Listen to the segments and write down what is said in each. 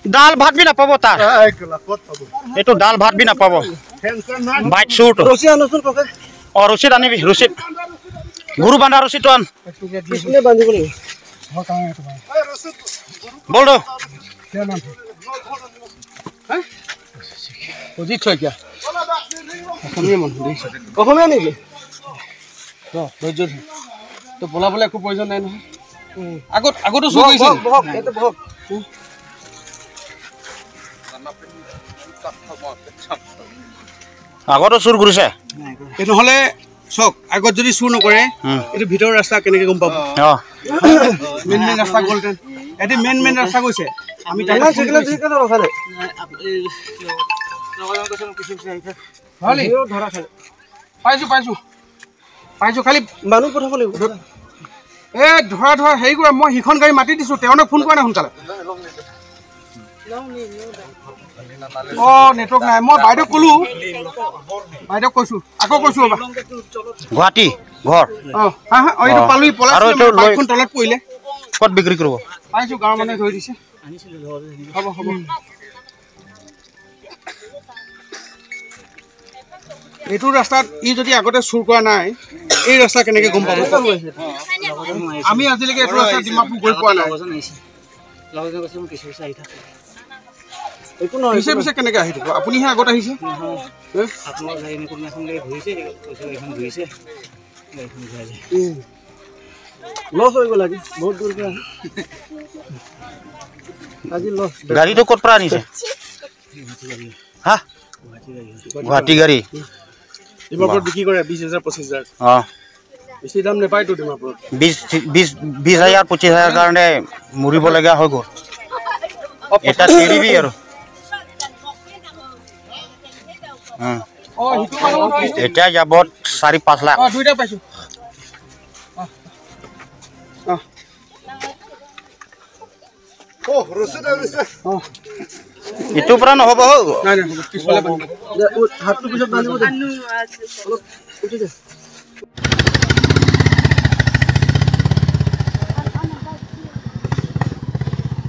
दाल भात भी नापाब तार ये दाल भात भी नापाब बाइक सूट और रसीद आनिबि रसीद गुरु बांधा रसीद आन बोल दो অজিত শইকীয়া অসমীয়া মানুহ অসমীয়া নেকি ধৈৰ্য তো বলাবলৈ একো প্ৰয়োজন নাই নহয় আগতো চুৰ কৰিছে আগতো চুৰ কৰিছে নহ'লে চক আগত যদি চুৰ নকৰে এইটো ভিতৰৰ ৰাস্তা কেনেকৈ গম পাব মেইন ৰাস্তা গ'লহেঁতেন এটি মেইন ৰাস্তা গৈছে আমি পাইছো খালি মানুহ পঠাব লাগিব এই ধৰা হেৰি কৰা মই সিখন গাড়ী মাতি দিছো তেওঁক ফোন কৰা নাই সোনকালে নেটৱৰ্ক নাই মই বাইদেউক ক'লো বাইদেউক কৈছো আকৌ কৈছো গুৱাহাটী ঘৰ এইটো পালো বাইকখন তলত পৰিলে ক'ত বিক্ৰী কৰিব পাইছো গাঁৱৰ মানুহে ধৰি দিছে হ'ব এইটো ৰাস্তাত ই যদি আগতে চুৰ কৰা নাই এই ৰাস্তা কেনেকৈ গম পাব আমি আজিলৈকে এইটো ৰাস্তা ডিমাপুৰ গৈ পোৱা নাই পিছে কেনেকৈ আহি থাকিব আপুনিহে আগত আহিছে লছ হৈ গ'ল আজি বহুত দূৰ আজি লছ গাড়ীটো ক'ত পৰা আনিছে হা গুৱাহাটী গাড়ী ডিমাপুৰত বিক্ৰী কৰে 20,000 25,000 বেছি দাম নাপায়তো ডিমাপুৰত 20,000 25,000 কাৰণে মৰিবলগীয়া হৈ গ'ল এটা চিৰিবি আৰু এতিয়া যাব 4-5 লাখ দুইটা পাইছো ইটোৰ পৰা নহ'ব হাতটো পিছত বান্ধিব দে উঠি দে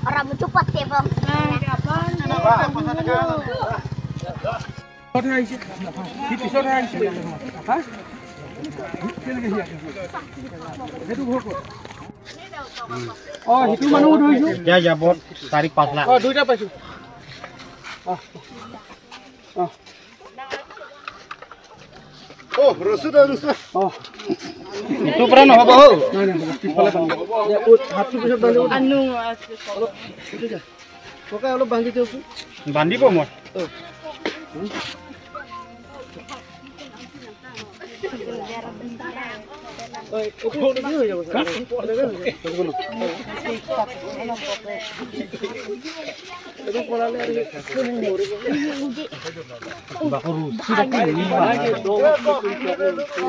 orang cepat ya bang সেইটো মানুহ ধৰিছো এতিয়া যাব 4-5 লাখ দুইটা পাইছো ইটোৰ পৰা নহ'ব হাতটো পিছত অলপ বান্ধি দিয়কচোন বান্ধিব মই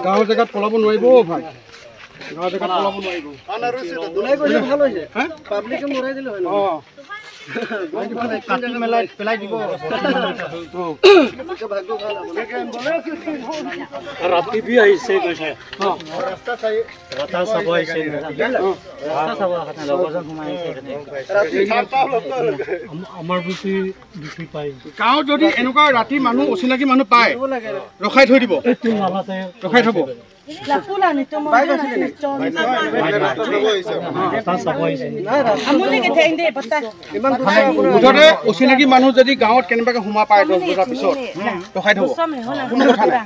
গাঁৱৰ জেগাত পলাব নোৱাৰিব ভাই গাঁৱৰ জেগাত পলাব নোৱাৰিব ভাল হৈছে পাব্লিকে মৰাই দিলে হয় পেলাই দিব ৰাতি বি আহিছে কৈছে আমাৰ বেছি পাই গাঁৱত যদি এনেকুৱা ৰাতি মানুহ অচিনাকি মানুহ পায় ৰখাই থৈ দিব ৰখাই থব অচিনাকি মানুহ যদি গাঁৱত কেনেবাকে সোমা পায় 10 বজাৰ পিছত ৰখাই থব কোনো কথা নাই